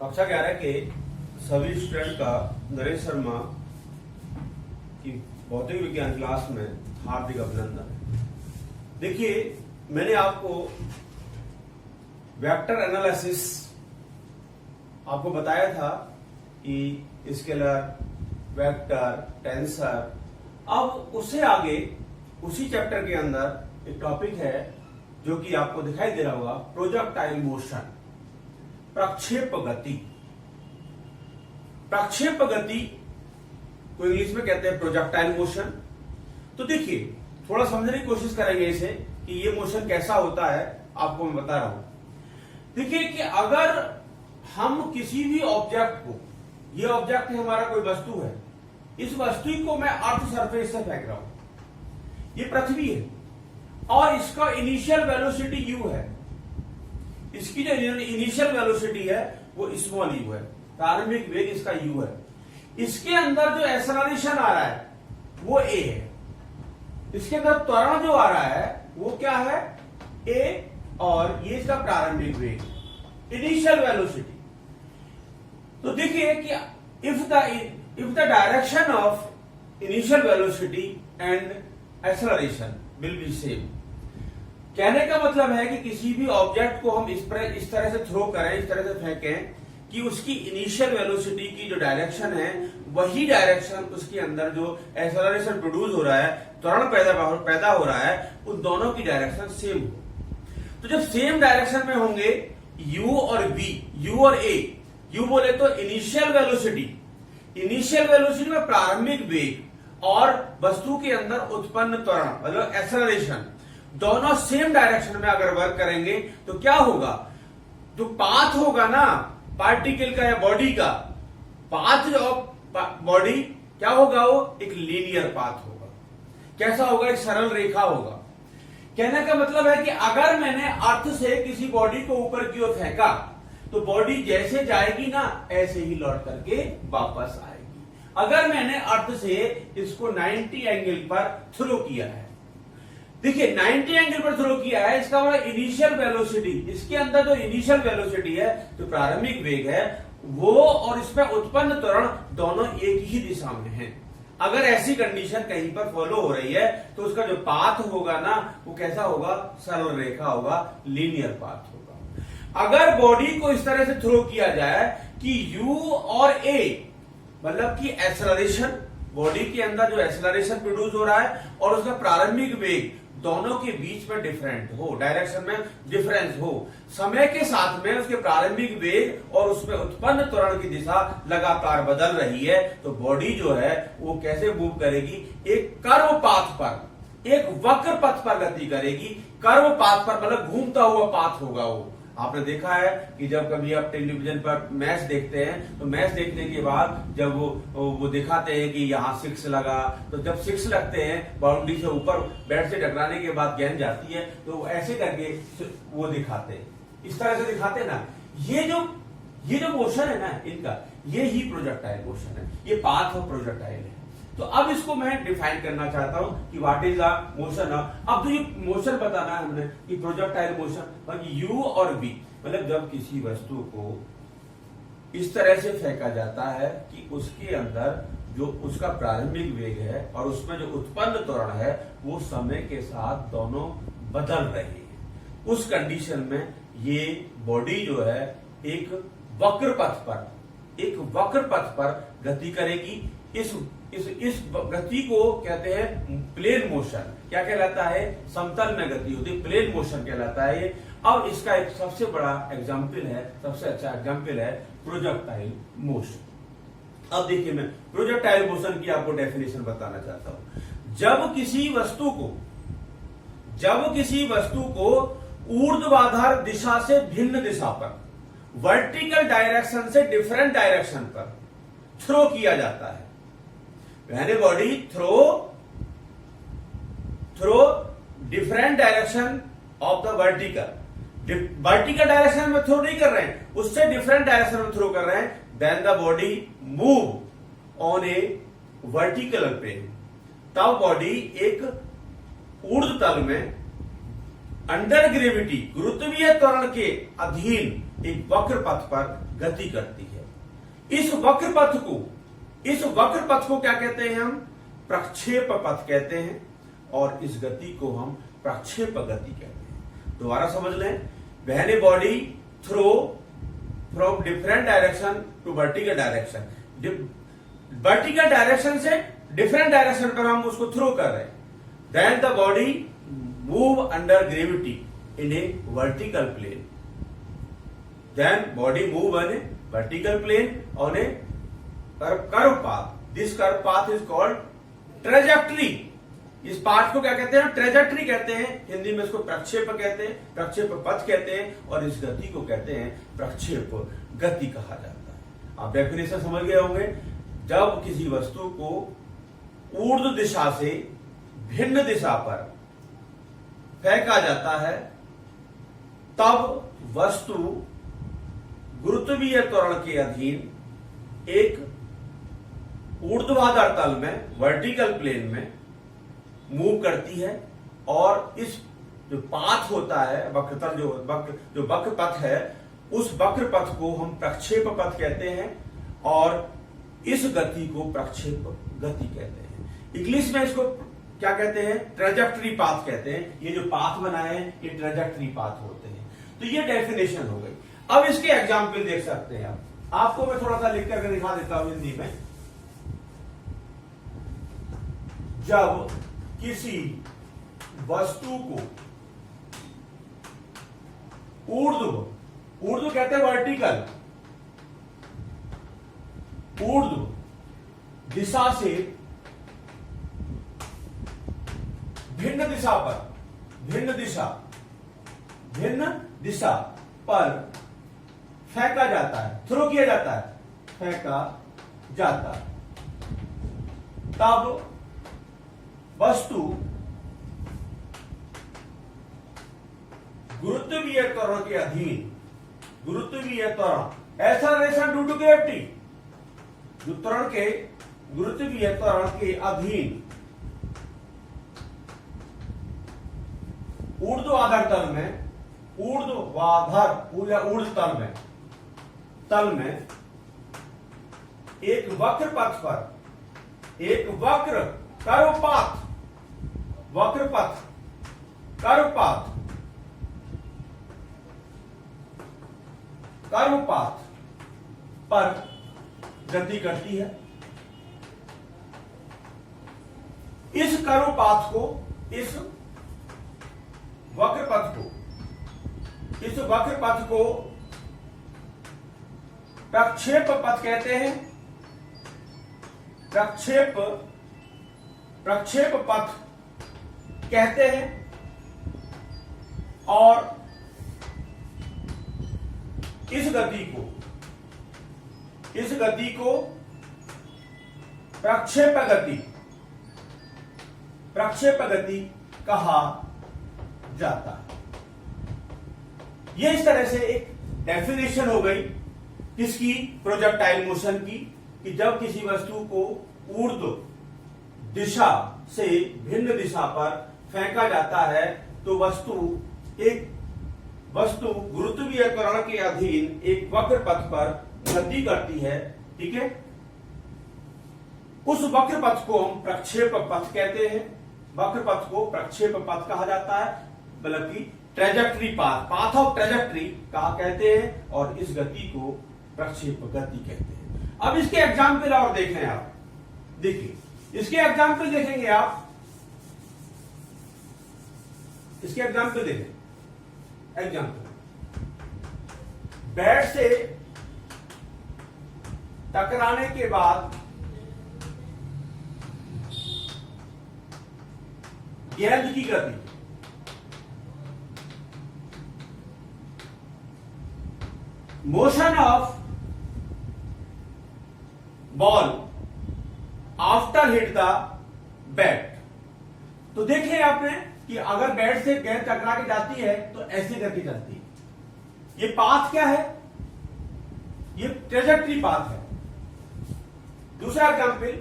कक्षा 11 के सभी स्टूडेंट का नरेश शर्मा की भौतिक विज्ञान क्लास में हार्दिक अभिनंदन। देखिए, मैंने आपको वेक्टर एनालिसिस आपको बताया था कि स्केलर, वेक्टर, टेंसर। अब उससे आगे उसी चैप्टर के अंदर एक टॉपिक है जो कि आपको दिखाई दे रहा होगा, प्रोजेक्टाइल मोशन, प्रक्षेप गति। प्रक्षेप गति को इंग्लिश में कहते हैं प्रोजेक्टाइल मोशन। तो देखिए, थोड़ा समझने की कोशिश करेंगे इसे कि ये मोशन कैसा होता है, आपको मैं बता रहा हूं। देखिए कि अगर हम किसी भी ऑब्जेक्ट को, ये ऑब्जेक्ट है हमारा, कोई वस्तु है, इस वस्तु को मैं अर्थ सरफेस से फेंक रहा हूं, ये पृथ्वी है और इसका इनिशियल वेलोसिटी u है। इसकी जो इनिशियल वेलोसिटी है वो स्मॉल u है, प्रारंभिक वेग इसका u है। इसके अंदर जो एक्सेलरेशन आ रहा है वो a है। इसके अंदर त्वरण जो आ रहा है वो क्या है, a, और ये इसका प्रारंभिक वेग, इनिशियल वेलोसिटी। तो देखिए कि if the direction of initial velocity and acceleration will be same, कहने का मतलब है कि किसी भी ऑब्जेक्ट को हम इस तरह से थ्रो करें, इस तरह से फेंकें कि उसकी इनिशियल वेलोसिटी की जो डायरेक्शन है वही डायरेक्शन उसके अंदर जो एक्सेलरेशन प्रोड्यूस हो रहा है, त्वरण पैदा हो रहा है, उन दोनों की डायरेक्शन सेम हो। तो जब सेम डायरेक्शन में होंगे u और v, u और a, u बोले तो इनिशियल वेलोसिटी, इनिशियल वेलोसिटी में प्रारंभिक वेग और वस्तु के अंदर उत्पन्न त्वरण मतलब एक्सेलरेशन, दोनों सेम डायरेक्शन में अगर वर्क करेंगे तो क्या होगा, जो पाथ होगा ना पार्टिकल का या बॉडी का, पाथ ऑफ बॉडी क्या होगा, वो एक लीनियर पाथ होगा। कैसा होगा, एक सरल रेखा होगा। कहने का मतलब है कि अगर मैंने अर्थ से किसी बॉडी को ऊपर की ओर फेंका तो बॉडी जैसे जाएगी ना ऐसे ही लौट करके वापस आएगी। अगर मैंने अर्थ से इसको 90 एंगल पर थ्रो किया है, देखिए 90 एंगल पर थ्रो किया है, इसका मतलब इनिशियल वेलोसिटी, इसके अंदर जो इनिशियल वेलोसिटी है, जो प्रारंभिक वेग है, वो और इसमें उत्पन्न त्वरण दोनों एक ही दिशा में हैं। अगर ऐसी कंडीशन कहीं पर फॉलो हो रही है तो उसका जो पाथ होगा ना वो कैसा होगा, सरल रेखा होगा, लीनियर पाथ होगा। अगर बॉडी को इस तरह से थ्रो किया जाए कि u और a मतलब कि एक्सेलरेशन, बॉडी के अंदर जो एक्सेलरेशन प्रोड्यूस हो रहा है और उसका प्रारंभिक वेग, दोनों के बीच में डिफरेंट हो, डायरेक्शन में डिफरेंस हो, समय के साथ में उसके प्रारंभिक वेग और उसमें उत्पन्न त्वरण की दिशा लगातार बदल रही है, तो बॉडी जो है वो कैसे मूव करेगी, एक कर्व पाथ पर, एक वक्र पथ पर गति करेगी। कर्व पाथ पर मतलब घूमता हुआ पाथ होगा वो। आपने देखा है कि जब कभी आप टेलीविजन पर मैच देखते हैं तो मैच देखने के बाद जब वो दिखाते हैं कि यहाँ 6 लगा, तो जब 6 लगते हैं बाउंड्री से ऊपर बैट से टकराने के बाद गेंद जाती है तो ऐसे करके वो दिखाते हैं, इस तरह से दिखाते हैं ना। ये जो मोशन है ना इनका, ये ही प्रोजेक्टाइल मोशन है, ये पाथ ऑफ प्रोजेक्टाइल है। तो अब इसको मैं डिफाइन करना चाहता हूं कि व्हाट इज द मोशन। अब तो ये मोशन बताना है हमने कि प्रोजेक्टाइल मोशन, u और v मतलब जब किसी वस्तु को इस तरह से फेंका जाता है कि उसके अंदर जो उसका प्रारंभिक वेग है और उसमें जो उत्पन्न त्वरण है वो समय के साथ दोनों बदल रहे हैं, उस कंडीशन में ये बॉडी जो है एक वक्र पथ पर गति करेगी। इस गति को कहते हैं प्लेन मोशन। क्या कहलाता है, समतल में गति होती है, प्लेन मोशन कहलाता है ये। अब इसका एक सबसे बड़ा एग्जाम्पल है, सबसे अच्छा एग्जाम्पल है प्रोजेक्टाइल मोशन। अब देखिए, मैं प्रोजेक्टाइल मोशन की आपको डेफिनेशन बताना चाहता हूं। जब किसी वस्तु को ऊर्ध्वाधर दिशा से भिन्न दिशा पर, वर्टिकल डायरेक्शन से डिफरेंट डायरेक्शन पर थ्रो किया जाता है, यानी body throw different direction of the vertical direction में थ्रो नहीं कर रहे हैं, उससे डिफरेंट डायरेक्शन में थ्रो कर रहे हैं, then the body move on a vertical plane, तब बॉडी एक ऊर्ध्व तल में अंडर ग्रेविटी गुरुत्वीय त्वरण के अधीन एक वक्र पथ पर गति करती है। इस वक्र पथ को क्या कहते हैं हम? प्रक्षेप पथ कहते हैं, और इस गति को हम प्रक्षेप गति कहते हैं। दोबारा समझ लें, when a body throw from different direction to vertical direction, vertical direction से डिफरेंट डायरेक्शन पर हम उसको थ्रो कर रहे हैं, then the body move under gravity in a vertical plane, then body move in a vertical plane on a curve path. This curve path is called trajectory. इस path को क्या कहते हैं? ट्रेजेक्टरी कहते हैं। हिंदी में इसको प्रक्षेप कहते हैं, प्रक्षेप पथ कहते हैं, और इस गति को कहते हैं प्रक्षेप गति कहा जाता है। आप डेफिनेशन समझ गए होंगे। जब किसी वस्तु को ऊर्ध्व दिशा से भिन्न दिशा पर फेंका जाता है, तब वस्तु गुरुत्वीय त्वरण के अधीन एक ऊर्ध्वाधर तल में, वर्टिकल प्लेन में मूव करती है, और इस जो पाथ होता है, वक्रतल जो वक्र पथ है, उस वक्र पथ को हम प्रक्षेप पथ कहते हैं, और इस गति को प्रक्षेप गति कहते हैं। इंग्लिश में इसको क्या कहते हैं? ट्रेजेक्टरी पाथ कहते हैं। ये जो पाथ बनाए हैं, ये ट्रेजेक्टरी पाथ होते हैं। तो ये डेफिनेशन हो गई। अब इसके एग्जाम्पल देख सकते हैं आप। आपको मैं थोड़ा सा लिख करके दिखा देता हूं हिंदी में। जब किसी वस्तु को ऊर्ध्व कहते हैं वर्टिकल, ऊर्ध्व दिशा से भिन्न दिशा पर फेंका जाता है, थ्रो किया जाता है, फेंका जाता है, तब वस्तु गुरुत्वीय त्वरण के अधीन, गुरुत्वीय त्वरण एक्सेलरेशन ड्यू टू ग्रेविटी, गुरुत्वीय त्वरण के अधीन ऊर्ध्वाधर तल में एक वक्र पथ पर, एक वक्र कर्व पाथ पर गति करती है। इस कर्व पाथ को, इस वक्र पथ को प्रक्षेप पथ कहते हैं। प्रक्षेप पथ कहते हैं, और इस गति को प्रक्षेप गति कहा जाता है। ये इस तरह से एक डेफिनेशन हो गई किसकी? प्रोजेक्टाइल मोशन की, कि जब किसी वस्तु को ऊर्ध्व दिशा से भिन्न दिशा पर फेंका जाता है, तो वस्तु गुरुत्वीय त्वरण के अधीन एक वक्र पथ पर गति करती है। ठीक है, उस वक्र पथ को हम प्रक्षेप पथ कहते हैं। वक्र पथ को प्रक्षेप पथ कहा जाता है, बल्कि ट्रेजेक्टरी पाथ ऑफ ट्रेजेक्टरी कहा कहते हैं, और इस गति को प्रक्षेप गति कहते हैं। अब इसके एग्जाम्पल और देखें आप। देखिए, इसके एग्जाम्पल देखेंगे आप, इसके एग्जाम्पल देखें। बैट से टकराने के बाद गेंद की गति, motion of ball after hit the bat. तो देखिए आपने कि अगर बैट से गेंद टकरा के जाती है तो ऐसी गति चलती है। ये पाथ क्या है? ये ट्रेजेक्टरी पाथ है। दूसरा एग्जाम्पल,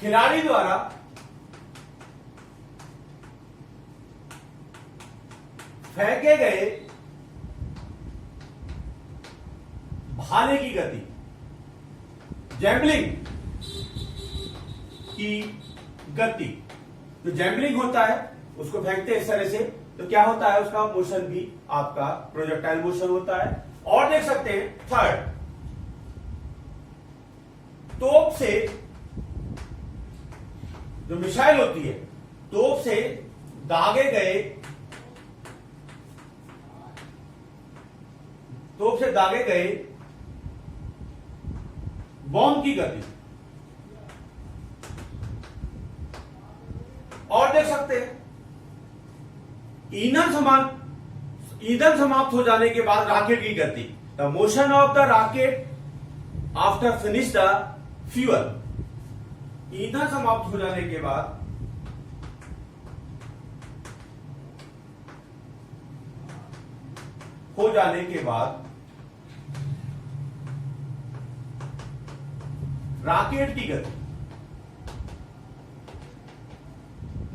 खिलाड़ी द्वारा फेंके गए भाले की गति, जैमलिंग की गति। जो जैमलिंग होता है उसको फेंकते हैं इस तरह से, तो क्या होता है उसका मोशन भी आपका प्रोजेक्टाइल मोशन होता है। और देख सकते हैं थर्ड, तोप से जो मिसाइल होती है, तोप से दागे गए बॉम्ब की गति। और देख सकते हैं ईंधन समाप्त हो जाने के बाद रॉकेट की गति, the motion of the rocket after finish the fuel. ईंधन समाप्त हो जाने के बाद रॉकेट की गति।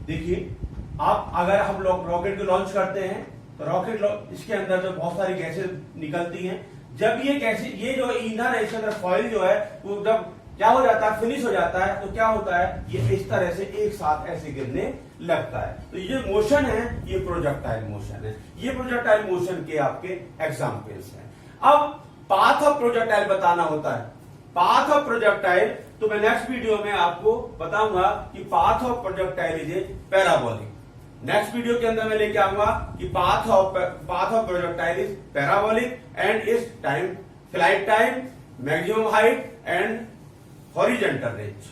देखिए, आप अगर हम लोग रॉकेट को लॉन्च करते हैं तो रॉकेट इसके अंदर जो बहुत सारी गैसें निकलती हैं, जब ये गैसें, ये जो ईंधन है इसके अंदर फॉइल जो है वो जब क्या हो जाता है, फिनिश हो जाता है, तो क्या होता है, ये इस तरह से एक साथ ऐसे गिरने लगता है। तो ये मोशन है, ये प्रोजेक्टाइल मोशन है। ये प्रोजेक्टाइल मोशन के आपके एग्जाम्पल्स हैं। अब पाथ ऑफ प्रोजेक्टाइल बताना होता है। पाथ ऑफ प्रोजेक्टाइल तो मैं नेक्स्ट वीडियो में आपको बताऊंगा कि path of projectile is a parabolic. Next video के अंदर मैं लेके आऊंगा कि path of projectile is parabolic and is time, flight time, maximum height and horizontal range.